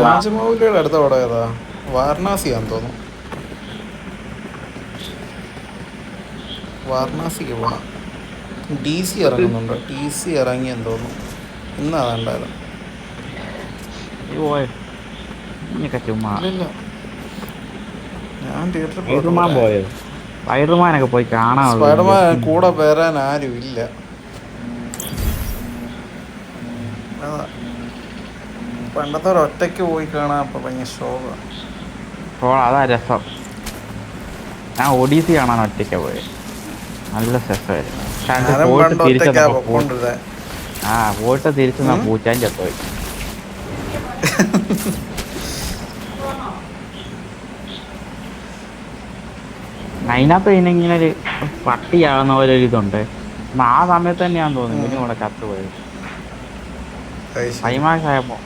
രാജമൗലിയുടെ അടുത്ത പടം ഏതാ? വാരണാസിയാന്ന് തോന്നുന്നു. വാരണാസിക്ക് പോകണം. DC ഇറങ്ങുന്നുണ്ട്. DC ഇറങ്ങിയെന്ന് തോന്നുന്നു. ഇന്നാ വേണ്ടായിരുന്നു. ഇല്ലില്ല, ഞാൻ തിയേറ്ററിൽ പോയിട്ടില്ല. സ്പൈഡർമാനൊക്കെ പോയി കാണാനുള്ളൂ. സ്പൈഡർമാൻ കൂടെ വരാൻ ആരും ഇല്ല. പണ്ടത്തെ ഒരു ഒറ്റയ്ക്ക് പോയി കാണാൻ ഇപ്പൊ ഭയങ്കര ശോകമാണ്. അതാ രസം. ഞാൻ ഒഡീസി കാണാൻ ഒറ്റയ്ക്ക പോയത്. നല്ല രസമായിരുന്നു. പോയിട്ട് തിരിച്ചു പൂച്ചാൻ ചത്തുപോയി. അതിനകത്ത് പിന്നെ ഇങ്ങനെ ഒരു പട്ടിയാകുന്ന പോലെ ഒരു ഇതുണ്ട്. ആ സമയത്ത് തന്നെയാന്ന് തോന്നുന്നു പിന്നെ ഇവിടെ ചത്തുപോയത്. ക്ലൈമാക്സ് ആയപ്പോ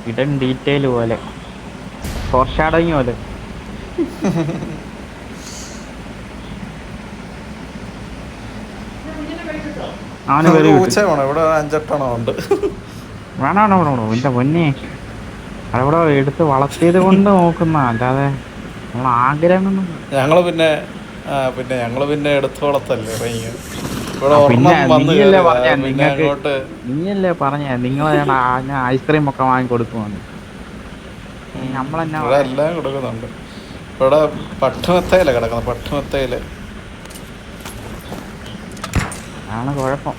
ഇടൻ ഡീറ്റെയിൽ പോലെ, ഫോർഷാഡോയിങ് പോലെ. വേണോ എന്റെ പൊന്നെ, അവിടെ എടുത്ത് വളർത്തിയത് കൊണ്ട് നോക്കുന്ന, അല്ലാതെ നമ്മൾ ആഗ്രഹം. ഞങ്ങള് പിന്നെ എടുത്ത് വളർത്തല്ലേ. നീയല്ലേ പറഞ്ഞ നിങ്ങളെ ഞാൻ ഐസ്ക്രീം ഒക്കെ വാങ്ങി കൊടുക്കുവാണ്. നമ്മളെല്ലാം കൊടുക്കുന്നുണ്ട്. ഇവിടെ പട്ടുമെത്തയില കിടക്കുന്നത്. പട്ടുമെത്തയില് ആണ് കുഴപ്പം.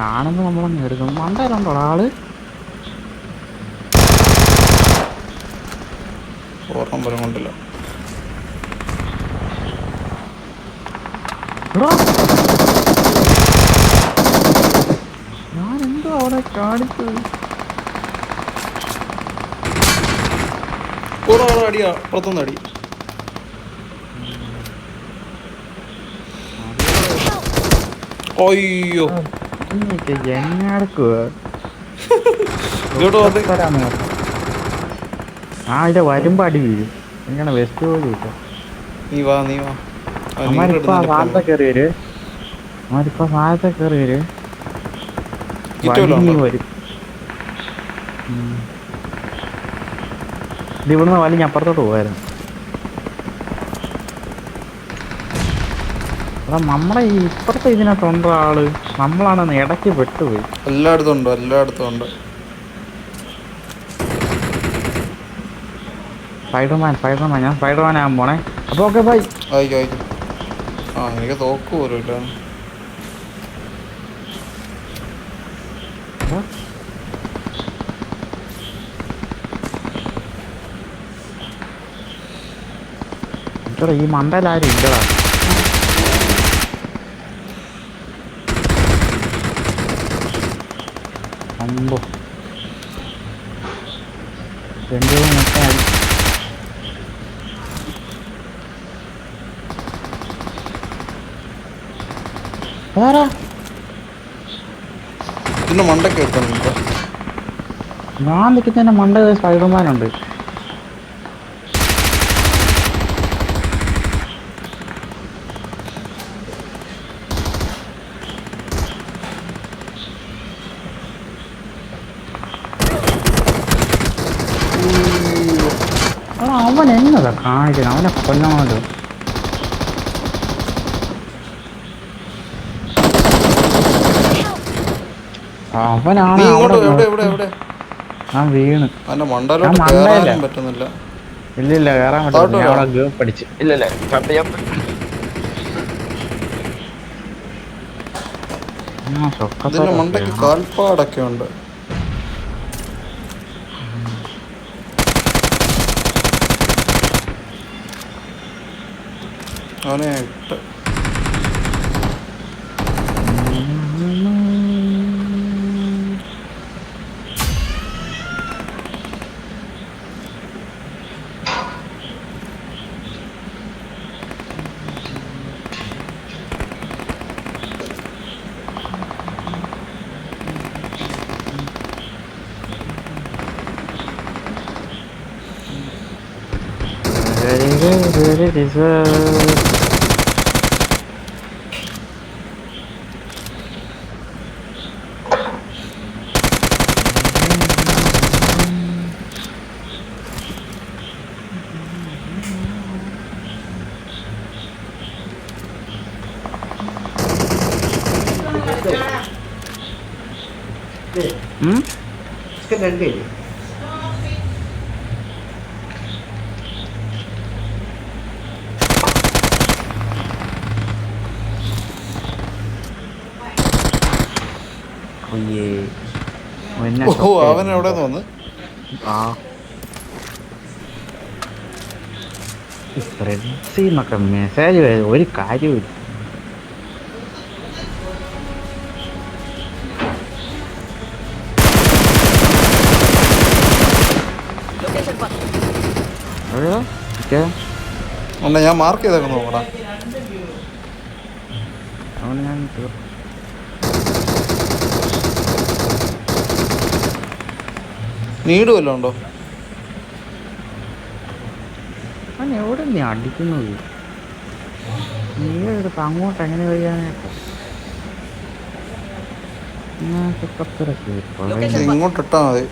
കാണുമ്പോ നമ്മളൊന്നും എടുക്കും. മണ്ടയിലുണ്ടോ ആള്? ഓർമ്മ പോലും കൊണ്ടില്ല. ഞാനെന്തോ അവിടെ കാണിച്ചത്. അടിയാ, പുറത്തുനിന്ന് അടി. അയ്യോ, ഇത് വരുമ്പോ അടി വീഴും. എങ്ങനെ വെസ്റ്റ് പോലും ഇല്ല. അവന്മാരിപ്പോ സാധനത്തെ കയറി വരും. വരും. ഇത് ഇവിടുന്ന് വലിഞ്ഞ് അപ്പുറത്തോട്ട് പോവായിരുന്നു. നമ്മളെ ഈ ഇപ്പുറത്തെ ഇതിനകത്തുണ്ടോ ആള്? നമ്മളാണെന്ന് ഇടയ്ക്ക് പെട്ടുപോയി. എല്ലായിടത്തും ഉണ്ട്. സ്പൈഡർമാൻ ഞാൻ സ്പൈഡർമാൻ ആകാൻ പോണേ. അപ്പൊ ഓക്കെ ബൈ. എനിക്ക് തോക്ക് പോലും ഇല്ല. ഈ മണ്ടയിലാരും ഇല്ലടാ. അമ്പോ പിന്നെ മണ്ടൊക്കെ എടുക്കുന്നുണ്ട്. ഞാൻ നിൽക്കുന്ന മണ്ട സ്പൈഡർമാനുണ്ട്. അവൻ എന്നതാ കാണിക്കണം, അവനെ കൊല്ലണമല്ലോ. അവനാണ് ഞാൻ വീണ്. ഇല്ലില്ല കയറാൻ പറ്റില്ല. ഞാൻ അവിടെ ഗേം പഠിച്ചു. ഇല്ലല്ല കാൽപ്പാടൊക്കെ ഉണ്ട്. അവനെ ഇട്ട് ഉം? ചിക്കൻ രണ്ടില്ലേ? അയ്യേ എന്നെ ഓ അവൻ ഷോക്കായിരുന്നു എവിടെ കേട്ടോ. തോന്നുന്നു. ആ ഫ്രണ്ട്സിന്നൊക്കെ മെസ്സേജ് വരും, ഒരു കാര്യമില്ല. എവിടെയാ? ഇരിക്കാ? ഉണ്ട്, ഞാൻ മാർക്ക് ചെയ്തേക്ക് നോക്കടാ. അവന് ഞാൻ തീർന്നു. നീട് വല്ലതും ഉണ്ടോ? അവൻ എവിടെ നീ അടിക്കുന്നത്? നീ എടുത്ത് അങ്ങോട്ട് എങ്ങനെ വരികയാണേട്ടോ? ഇത് ഇങ്ങോട്ട് ഇട്ടാൽ മതി.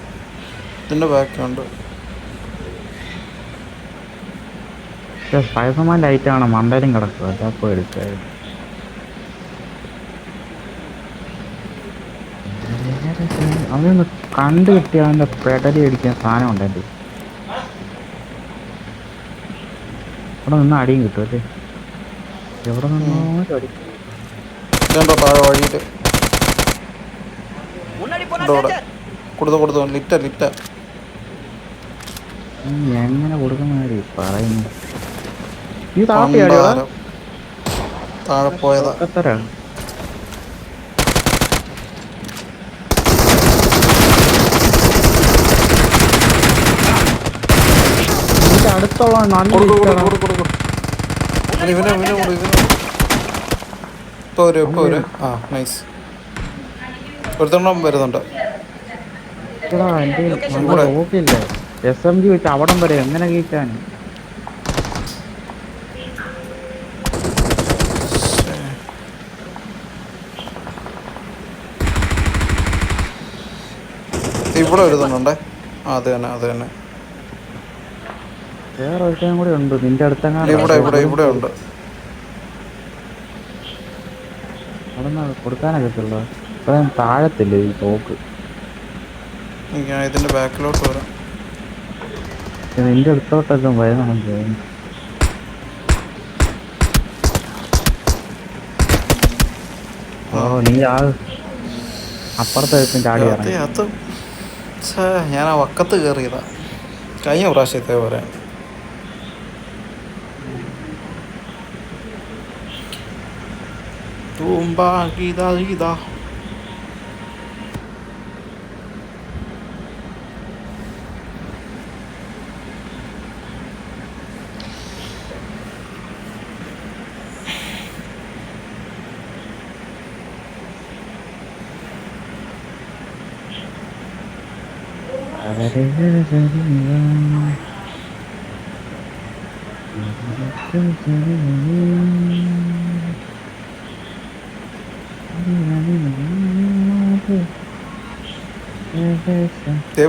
ഇതിൻ്റെ ബാക്കുണ്ട്. സ്പൈസർമാൻ്റെ ഐറ്റമാണ് മണ്ടയിലും കിടക്കുക. അതപ്പോൾ എടുക്കായിരുന്നു. അവനൊന്ന് കണ്ടു കിട്ടിയ അവൻ്റെ പെടലി അടിക്കാൻ സാധനം ഉണ്ടെങ്കിൽ അവിടെ നിന്ന് അടിയും കിട്ടും അല്ലേ? എവിടെ നിന്നോ അടിക്കും. ഇതുണ്ടോ താഴെ വഴിയിട്ട്? ഉണ്ടോ അവിടെ? കൊടുത്തു ലിറ്റ എങ്ങനെ കൊടുക്കുന്ന കാര്യം പറയുന്നു. ഈ താത്തിയാടിയോ? പണ്ടാരം. താഴെ പോയതാ. എത്ര അടുത്തുള്ള നല്ല ഇവനെ ഇപ്പൊ ഒരു ആ നൈസ്. ഒരുത്തണ്ണം വരുന്നുണ്ട്. നോക്കില്ലേ SMG വെച്ച് അവിടം വരെ എങ്ങനെ കയറ്റാൻ? ഇവിടെ വരുന്നുണ്ടേ. അത് തന്നെ വേറെ ഒരുത്തനും കൂടി ഉണ്ട് നിന്റെ അടുത്തെങ്ങാനും. ഇവിടെ ഉണ്ട്. അവിടെ നിന്ന് കൊടുക്കാനൊക്കെത്തുള്ളൂ. ഇത്രയും താഴത്തില്ലേ ഈ തോക്ക്? ഞാൻ ഇതിന്റെ ബാക്കിലോട്ട് വരാം. നിന്റെ അടുത്തോട്ടൊക്കെ വരുന്നുണ്ടെന്ന് തോന്നുന്നു. ഓ നീ ആ അപ്പുറത്തെ ചാടി ഇറങ്ങി. അത് ഞാൻ ആ വക്കത്ത് കയറിയതാ കഴിഞ്ഞ പ്രാവശ്യത്തെ പോലെ. ഇതാ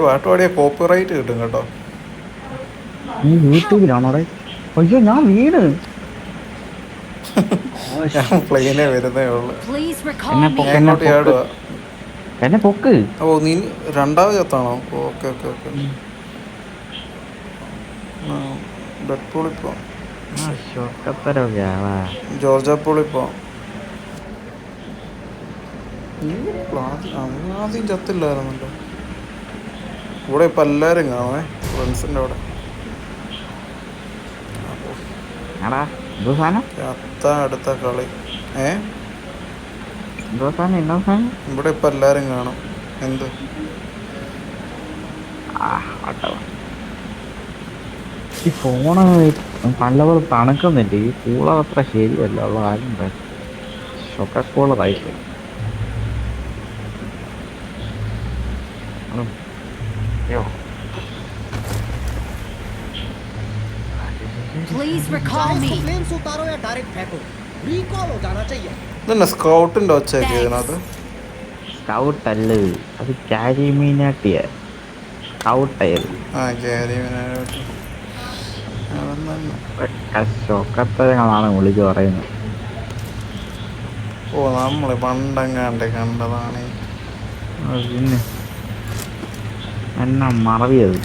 പാട്ടുപാടിയ കോപ്പിറൈറ്റ് കിട്ടും കേട്ടോ. നീ യൂട്യൂബിലാണോടെ? അയ്യോ ഞാൻ വീട് പ്ലെയിനെ വരുന്നേ ഉള്ളു. എന്നെ പൊക്ക്. ഓ നീ രണ്ടാമത് ചത്താണോ? ഓക്കെ ഡെഡ്പൂളിപ്പോ ജോർജ പൂളിപ്പോ ആദ്യം ചത്തില്ലായിരുന്നല്ലോ. ഇവിടെ ഇപ്പം എല്ലാവരും കാണുമേ ഫ്രണ്ട്സിൻ്റെ അവിടെ. ചത്ത അടുത്ത കളി. ഇവിടെ ഇപ്പം എല്ലാവരും കാണും. എന്ത് ഈ ഫോണ് നല്ലപോലെ തണുക്കുന്നില്ല. ഈ കൂളർ അത്ര ശരിയല്ല. ഉള്ള കാര്യം ഷൊക്കൂളറായിട്ട്. ഇതന്നെ സ്കൗട്ടിൻ്റെ ഒച്ചയൊക്കെ ഇതിനകത്ത്. സ്കൗട്ട് അല്ല അത് കാരിമീനാട്ടിയ സ്കൗട്ടായിരുന്നു. ആ കാരിമീനാട്ടി ഷൊക്കത്തരങ്ങളാണ് വിളിച്ച് പറയുന്നത്. ഓ നമ്മള് പണ്ടെങ്ങാണ്ട് കണ്ടതാണ്. പിന്നെ എന്നാ മറവിയത്.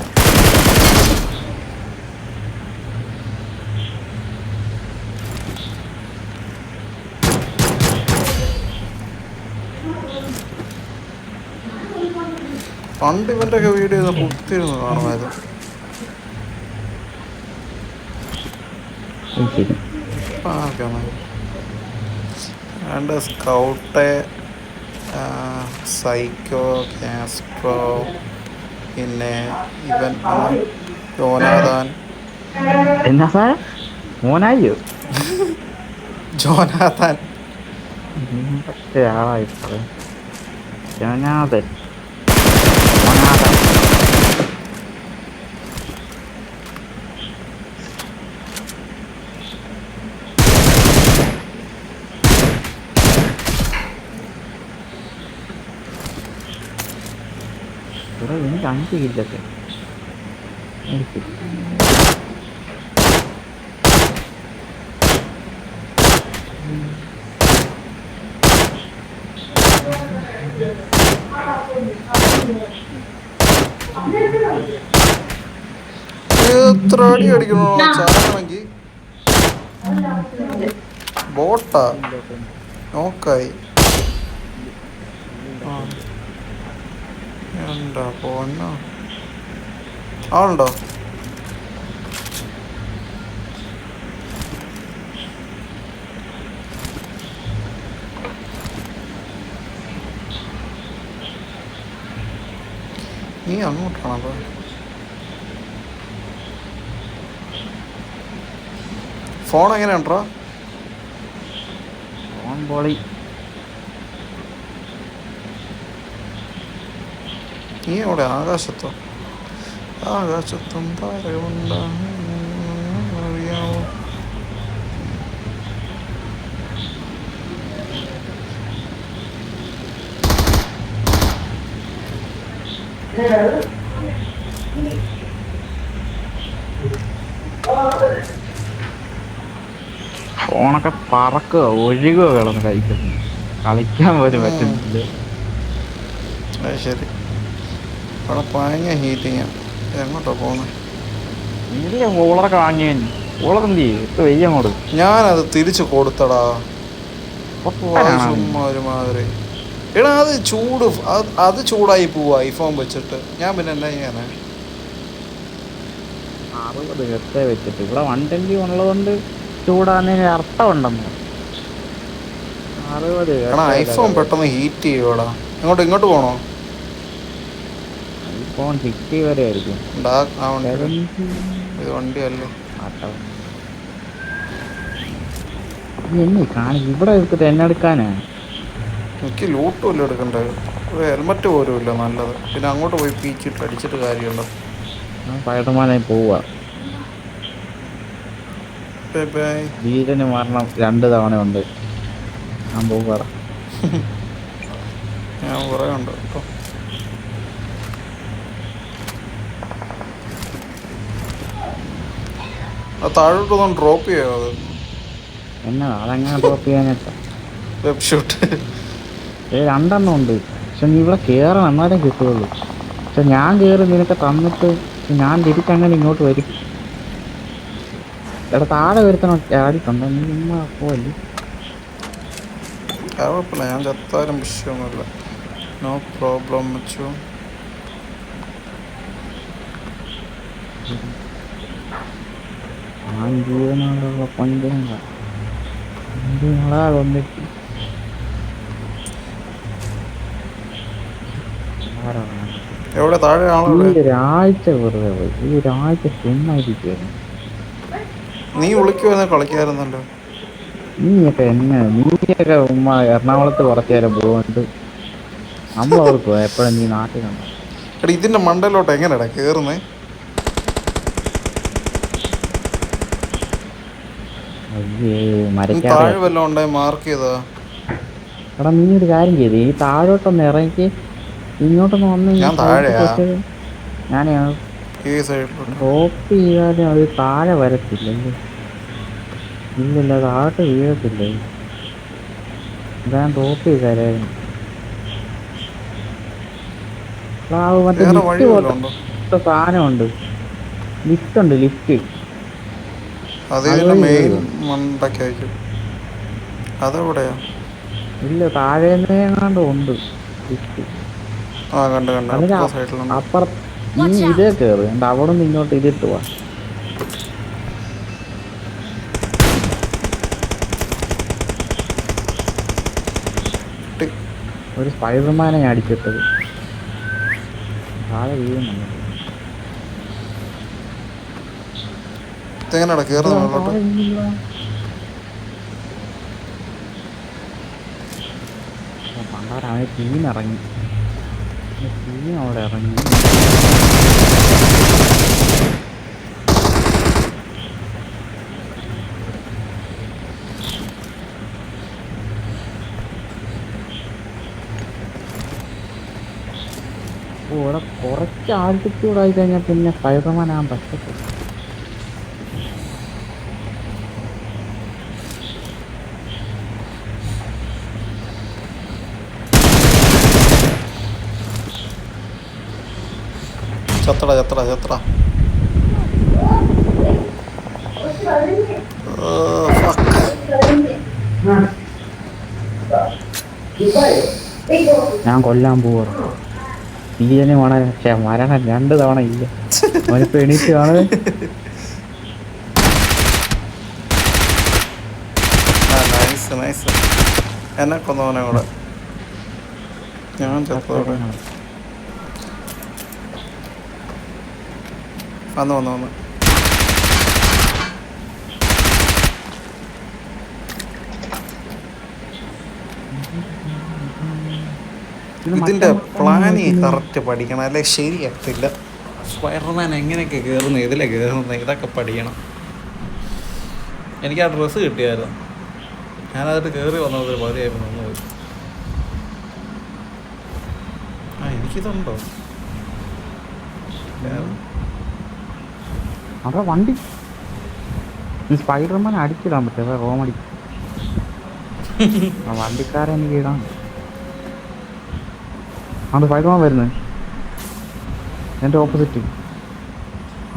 പണ്ട് ഇവന്റെ ഒക്കെ വീഡിയോ കുത്തിരുന്ന് കാണുമായിരുന്നു. ശരി. രണ്ട് സ്കൗട്ട്, സൈക്കോ, കാസ്ട്രോ, പിന്നെ ഇവൻ ജോനാഥാൻ. എന്നാ സാർ മോനായോ? ജോനാഥാൻ പക്ഷേ ആളായി ജനാഥൻ. മോനാഥൻ. ഇവിടെ എനിക്ക് 5 കില്ലൊക്കെ എനിക്ക്. എത്ര അടി അടിക്കണോ ചാകണമെങ്കിൽ? ബോട്ടാ നോക്കായി. എന്താ പോന്നോ ആളുണ്ടോ? നീ അങ്ങോട്ടാണോ? ഫോൺ എങ്ങനെയുണ്ടോ? ഫോൺ പൊളി. നീ അവിടെ ആകാശത്തോ? ആകാശത്തും അറിയാവോ? ഫോണൊക്കെ പറക്കുക ഒഴുകുക കിടന്ന് കഴിക്കുന്നു. കളിക്കാൻ പോലും പറ്റുന്നില്ല. അത് ശരി. അവിടെ ഭയങ്കര ഹീറ്റിങ്. എങ്ങോട്ടാ പോകുന്നത്? ഇല്ല, കൂളറൊക്കെ വാങ്ങിയ കൂളറെന്ത് ചെയ്യും? വെയ്യ അങ്ങോട്ട്. ഞാനത് തിരിച്ചു കൊടുത്തടാ. ചുമ്മാ ഒരുമാതിരി. എടാ അത് ചൂട്, അത് ചൂടായി പോവാ ഐഫോൺ വെച്ചിട്ട്. ഞാൻ പിന്നെ എന്താ ചെയ്യാനാ? 60 ഹെർട്സ് വെച്ചിട്ട് ഇവിടെ 120 ഉള്ളതുകൊണ്ട് ചൂടാകുന്നതിന് അർത്ഥമുണ്ടെന്ന്. 60 ഐഫോൺ പെട്ടെന്ന് ഹീറ്റ് ചെയ്യുവാടാ. ഇങ്ങോട്ട് പോണോ? ഐഫോൺ 60 വരെ ആയിരിക്കും. ഇത് വണ്ടിയല്ലേ? എന്നെ കാണി ഇവിടെ എടുത്തിട്ട് എന്നെ എടുക്കാനാ? എനിക്ക് ലൂട്ട് വല്ലതും എടുക്കണ്ടേ? ഒരു ഹെൽമറ്റ് പോലും ഇല്ല നല്ലത്. പിന്നെ അങ്ങോട്ട് പോയി പീച്ചിട്ട് അടിച്ചിട്ട് കാര്യമുണ്ടോ? പൈഡർമാനായി പോവാ. വീരന് മരണം 2 തവണ ഉണ്ട്. ഞാൻ പോവാ. ഞാൻ കുറേ ഉണ്ട് കേട്ടോ. അത് താഴോട്ടൊന്നും ഡ്രോപ്പ് ചെയ്യാം. അത് എന്നാ അതെങ്ങനെ ഡ്രോപ്പ് ചെയ്യാനായിട്ടാ? വെബ് ഷൂട്ട് 2 ഉണ്ട്. പക്ഷെ നീ ഇവിടെ കയറണം, എന്നാലേ കിട്ടുള്ളൂ. പക്ഷെ ഞാൻ കയറി നിനക്ക് തന്നിട്ട് ഞാൻ തിരിച്ചങ്ങനെ ഇങ്ങോട്ട് വരും. എടാ താഴെ വരുത്തണം. ആടിക്കൊണ്ടോ നീ ഇമ്മ പോവല്ലേ? കുഴപ്പമില്ല, ഞാൻ ചത്താലും വിഷയമൊന്നുമില്ല. നോ പ്രോബ്ലം വെച്ചു. ഞാൻ ജീവനോടുള്ള പഞ്ചങ്ങളാ കൊന്നിട്ട് എവിടെ താഴെ ആളെ? ഒരാഴ്ച വെറുതെ പോയി. ഈ ഒരാഴ്ച ചുമ്മായിരിക്കുവായിരുന്നു. നീ വിളിക്കുവായിരുന്ന കളിക്കായിരുന്നല്ലോ. നീയൊക്കെ ഉമ്മ എറണാകുളത്ത് കുറച്ചു നേരം പോകുന്നുണ്ട്. നമ്മളവർക്ക് എപ്പോഴും നീ നാട്ടിലുണ്ടോ? എടാ ഇതിന്റെ മണ്ടയിലോട്ട് എങ്ങനെയാടാ കേറുന്നേ? താഴെ വല്ലതും ഉണ്ടായി മാർക്ക് ചെയ്താ? എടാ നീ ഒരു കാര്യം ചെയ്ത് ഈ താഴോട്ടൊന്ന് ഇറങ്ങി ഇങ്ങോട്ടൊന്ന് വന്ന് ഞാൻ താഴെയാ. ഞാൻ ഡ്രോപ്പ് ചെയ്താലും അത് താഴെ വരത്തില്ലല്ലേ? ഇല്ലല്ല, താഴോട്ട് വീഴത്തില്ലേ? ഞാൻ ഡ്രോപ്പ് ചെയ്താലായിരുന്നു. മറ്റേ വേറെ ലിഫ്റ്റ് വഴി വല്ലതും ഉണ്ടോ? പോലത്തെ സാധനമുണ്ട്. ലിഫ്റ്റ് ഉണ്ട്, ലിഫ്റ്റ്. അത് ഇതിന്റെ അതുവഴി മെയിൻ കയറുക. മണ്ടയ്ക്കായിരിക്കും. അതെവിടെയാ? ഇല്ല, താഴേന്നേ എങ്ങാണ്ട് ഉണ്ട് ലിഫ്റ്റ്. ആ കണ്ട് കണ്ട്, അതിന് അപ്പുറത്തെ സൈഡിലുണ്ട്. അപ്പുറം നീ ഇതേ കയറ്, എന്നിട്ട് അവിടെ നിന്ന് ഇങ്ങോട്ട് ഇതിട്ട് പോവാ. ടി. ഒരു സ്പൈഡർമാനെ ഞാൻ അടിച്ചിട്ടത് താഴെ വീഴുന്നുണ്ട്. ഇതെങ്ങനെയാടാ കയറുന്ന മുകളിലോട്ട്? താഴെ വീഴുന്നില്ല. പണ്ടാരവന് ടീമിറങ്ങി, ടീം അവിടെ ഇറങ്ങി. ഓ, ഇവിടെ കുറച്ച് ആൾട്ടിറ്റ്യൂഡ് ആയി കഴിഞ്ഞാൽ പിന്നെ സ്പൈഡർമാൻ ആകാൻ പറ്റത്തില്ല. ചത്തടാ ചത്തടാ ചത്തടാ. ഞാൻ കൊല്ലാൻ പോവാ. തീയനെ മരണം 2 തവണ ഇല്ല. അവനിപ്പോ എണീറ്റ് കാണുക. Nice nice. എന്നെ കൊന്നവനെ കൂടെ ഞാൻ ചത്തോടെ. വന്ന് വന്ന് വന്ന് ഇതിന്റെ പ്ലാനിങ് കറക്റ്റ് പഠിക്കണം, അല്ലെ ശരിയാകത്തില്ല. സ്പൈഡർമാൻ എങ്ങനെയൊക്കെ കയറുന്നു, ഇതിലെ കയറുന്നത്, ഇതൊക്കെ പഠിക്കണം. എനിക്ക് ആ ഡ്രസ്സ് കിട്ടിയായിരുന്നു, ഞാനതിട്ട് കയറി വന്നത് പകുതിയായിരുന്നു വന്നത്. ആ എനിക്കിതുണ്ടോ? അവിടെ വണ്ടി സ്പൈഡർമാൻ അടിച്ചിടാൻ പറ്റും, അതാ കോമഡി. വണ്ടിക്കാരൻ എനിക്ക് ഇടാം. അത് സ്പൈഡർമാൻ വരുന്നത് എൻ്റെ ഓപ്പോസിറ്റ്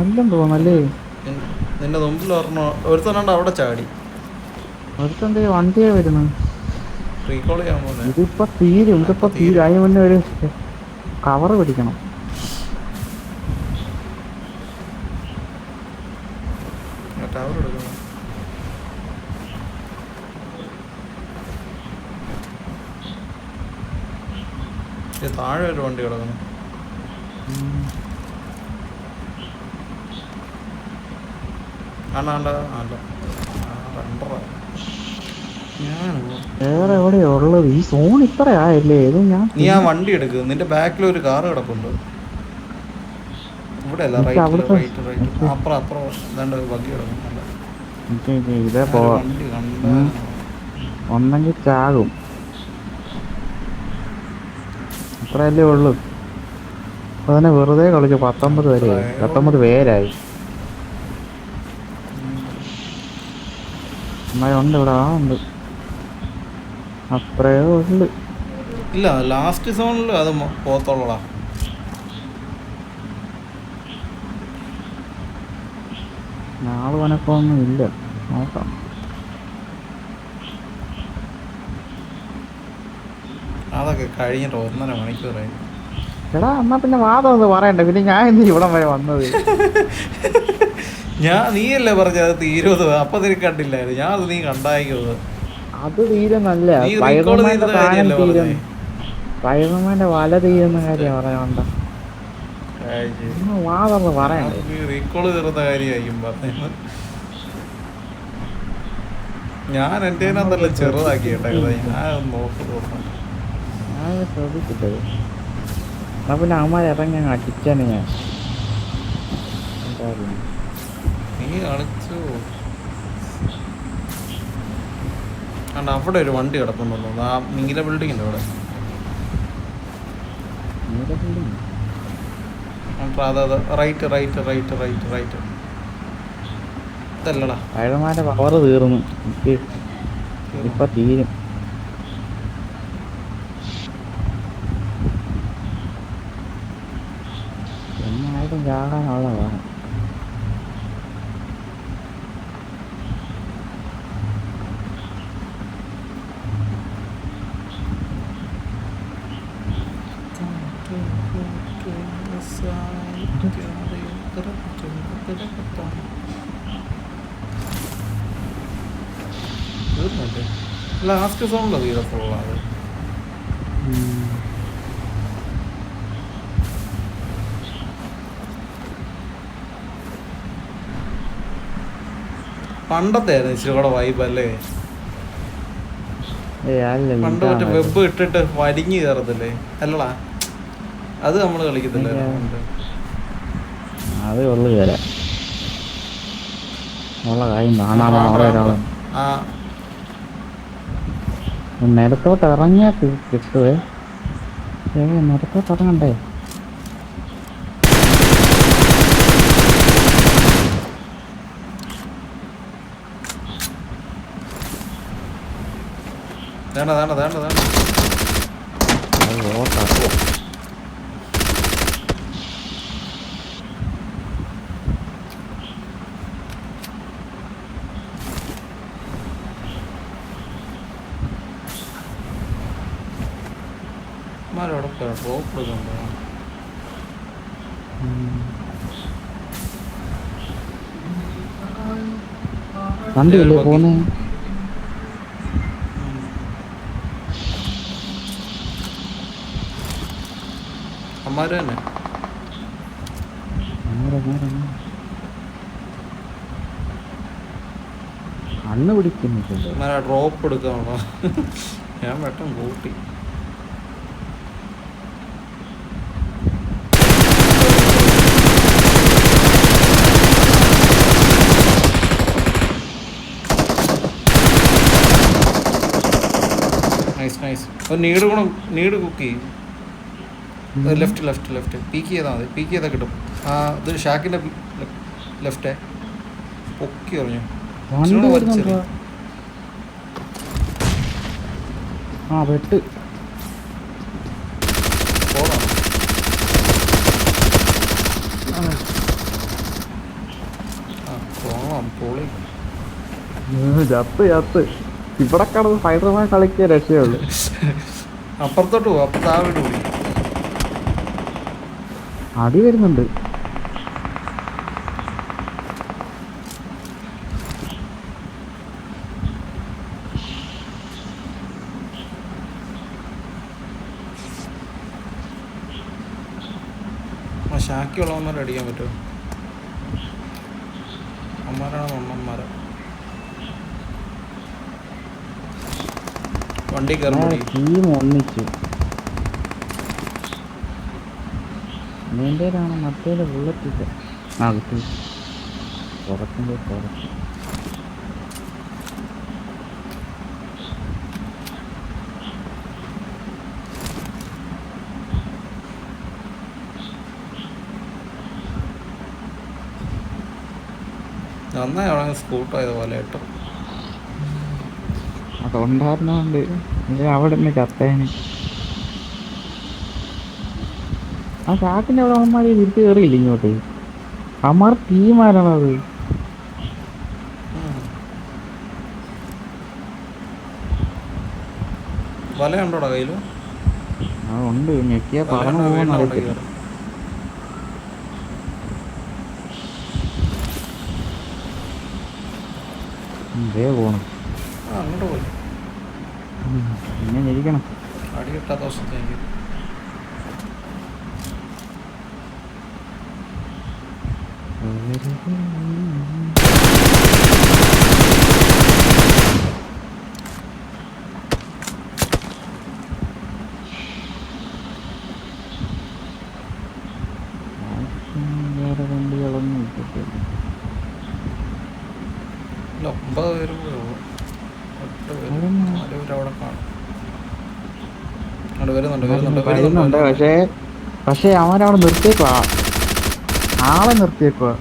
അല്ലെന്ന് തോന്നല്ലേ. നിന്റെ മുമ്പിൽ ഒരുത്തനുണ്ട് അവിടെ ചാടി. അടുത്തെന്ത് വണ്ടിയാ വരുന്നത്? റീകോൾ ചെയ്യാൻ പോകുന്നത്. ഇതിപ്പോ തീരും, അതിന് മുന്നേ ഒരു കവർ പിടിക്കണം. ടവർ എടുക്കണം. താഴെ ഒരു വണ്ടി കിടക്കണം. വേറെ എവിടെയാ ഉള്ളത്? ഈ സോൺ ഇത്ര ആയല്ലേ? ഇത് നീ ആ വണ്ടി എടുക്കുക, നിന്റെ ബാക്കിൽ ഒരു കാറ് കിടപ്പുണ്ട്. ഇവിടെ അല്ല, റൈറ്റ് റൈറ്റ് റൈറ്റ്, അപ്പുറം അപ്പുറം വണ്ടി കിടക്കും. ഇതേ പോവാ. ഒന്നെങ്കിൽ ചാകും, അത്രയല്ലേ ഉള്ളു. അപ്പൊ തന്നെ വെറുതെ കളിച്ചു. 19 പേരായി. ഉണ്ട് ഇവിടെ, ഉണ്ട്, അത്രേ ഉള്ളു. ഇല്ല, ലാസ്റ്റ് സോണിൽ അത് പോത്തോളാ. നാളെ വനക്കൊന്നും ഇല്ല, നോക്കാം. അതൊക്കെ കഴിഞ്ഞിട്ട് 1.5 മണിക്കൂറായി. എടാ എന്നാ പിന്നെ വാദം ഒന്ന് പറയണ്ടേ? പിന്നെ ഞാൻ എന്ത് ഇവിടം വരെ വന്നത്? നീയല്ലേ പറഞ്ഞ അത് തീരുന്നത്, അപ്പൊ നിനക്ക് കണ്ടില്ലായിരുന്നു. ഞാൻ അത് നീ കണ്ടായിക്കുന്നത്. അത് തീരുന്നല്ല, സ്പൈഡർമാന്റെ സാധനം തീരും. സ്പൈഡർമാന്റെ വല തീരുന്ന കാര്യം പറയാണ്ട. വാദം പറയണ്ടേ? റീകോള് തീർന്ന കാര്യമായിരിക്കും പറഞ്ഞത്. ഞാൻ എൻ്റെ നല്ല ചെറുതാക്കി കേട്ടത്, ഞാൻ നോക്കുന്നു. ഞാൻ ശ്രദ്ധിച്ചിട്ടത്. എന്നാ പിന്നെ അവന്മാരെ ഇറങ്ങി അടിച്ചാണ് ഞാൻ. നീ കളിച്ചു. കണ്ട അവിടെ ഒരു വണ്ടി കിടക്കുന്നുണ്ടോ? ആ നീല ബിൽഡിങ്ങിൻ്റെ അവിടെ. അതെ right right right right right. ഇതല്ലടാ, സ്പൈഡർമാന്റെ പവർ തീർന്നു. എനിക്ക് ഇപ്പൊ തീരും. ചാടാനുള്ളതാണ്. ലാസ്റ്റ് സോണിലോ വീരപ്പുള്ളത് പണ്ടത്തെ ആയിരുന്നു ഇച്ചിരി കൂടെ വൈബ് അല്ലേ? പണ്ട് മറ്റേ വെബ് ഇട്ടിട്ട് വലിഞ്ഞു കയറത്തില്ലേ? അല്ലടാ, അത് നമ്മൾ കളിക്കത്തില്ല. അത് ഉള്ളു കയറാൻ ഉള്ള കാര്യം കാണാൻ ഒരാളാണ്. നിലത്തോട്ട് ഇറങ്ങിയാ കിട്ടുവേ. നിലത്തോട്ട് ഇറങ്ങണ്ടേ? വണ്ടിയല്ലേ പോന്നേ? അമ്മാര് തന്നെ കണ്ണ് പിടിക്കുന്നില്ല. ഡ്രോപ്പ് എടുക്കാണോ? ഞാൻ വെട്ടം കൂട്ടി. Nice nice. ഒരു നീട് കുക്ക് ചെയ്യും. ലെഫ്റ്റ് പീക്ക് ചെയ്താൽ മതി. പീക്ക് ചെയ്താൽ കിട്ടും. ആ ഇത് ഷാക്കിൻ്റെ ലെഫ്റ്റേ പൊക്കി പറഞ്ഞു. ആ വെട്ട് പൊളി. ചത്ത് ഇവിടെ കിടന്ന് സ്പൈഡർമാൻ കളിക്കുക രക്ഷയുള്ളൂ. അപ്പുറത്തോട്ട് പോകും. അപ്പുറത്ത് ആ വീട് പോയി അടി വരുന്നുണ്ട്. ഷാക്കിയുള്ളവന്മാരെ അടിക്കാൻ പറ്റുമോ? അമ്മമാരാണ് മണ്ണന്മാരെ. വണ്ടി കയറി ടീം ഒന്നിച്ചു. നീന്തേലാണ് മറ്റേത് ബുള്ളറ്റില്ല. ആ കിട്ടി. കുറച്ചും കുറച്ച് നന്നായി അവിടെ സ്കൂട്ടായത് പോലെ കേട്ടോ. അതുണ്ടായിരുന്നോണ്ട് അവിടെ നിന്ന് ചത്തേന്. ആ ചാക്കിന്റെ അവിടെ അവന്മാര് തിരിച്ചു കയറിയില്ല ഇങ്ങോട്ട്. അവന്മാർ ടീമാരാണത്. വലയുണ്ടോടാ കയ്യില്? ആ ഉണ്ട്. ഞെക്കിയാ പറഞ്ഞു പോകാൻ അറിയത്തില്ല. ഇതേ പോണം. അങ്ങോട്ട് പോയി ഇങ്ങനെ ഇരിക്കണം. അടി കിട്ടാത്ത ദിവസത്തേക്ക് വേറെ വണ്ടികളൊന്നും കിട്ടില്ല. 9 പേര് പോയുള്ളൂ. 8 പേര് 4 പേര് അവിടെ കാണും. അവിടെ വരുന്നുണ്ട്. പക്ഷേ അവനവിടെ നിർത്തിയേക്കുവാ. ആളെ നിർത്തിയേക്കുവാ.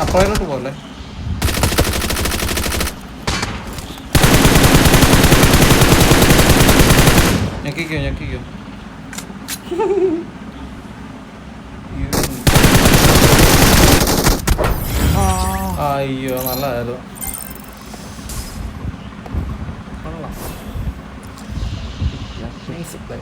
അപ്പുറയിലോട്ട് പോലെ ഞെക്കിക്കോ. അയ്യോ നല്ലതായിരുന്നു. കൊള്ളാം. Nice play.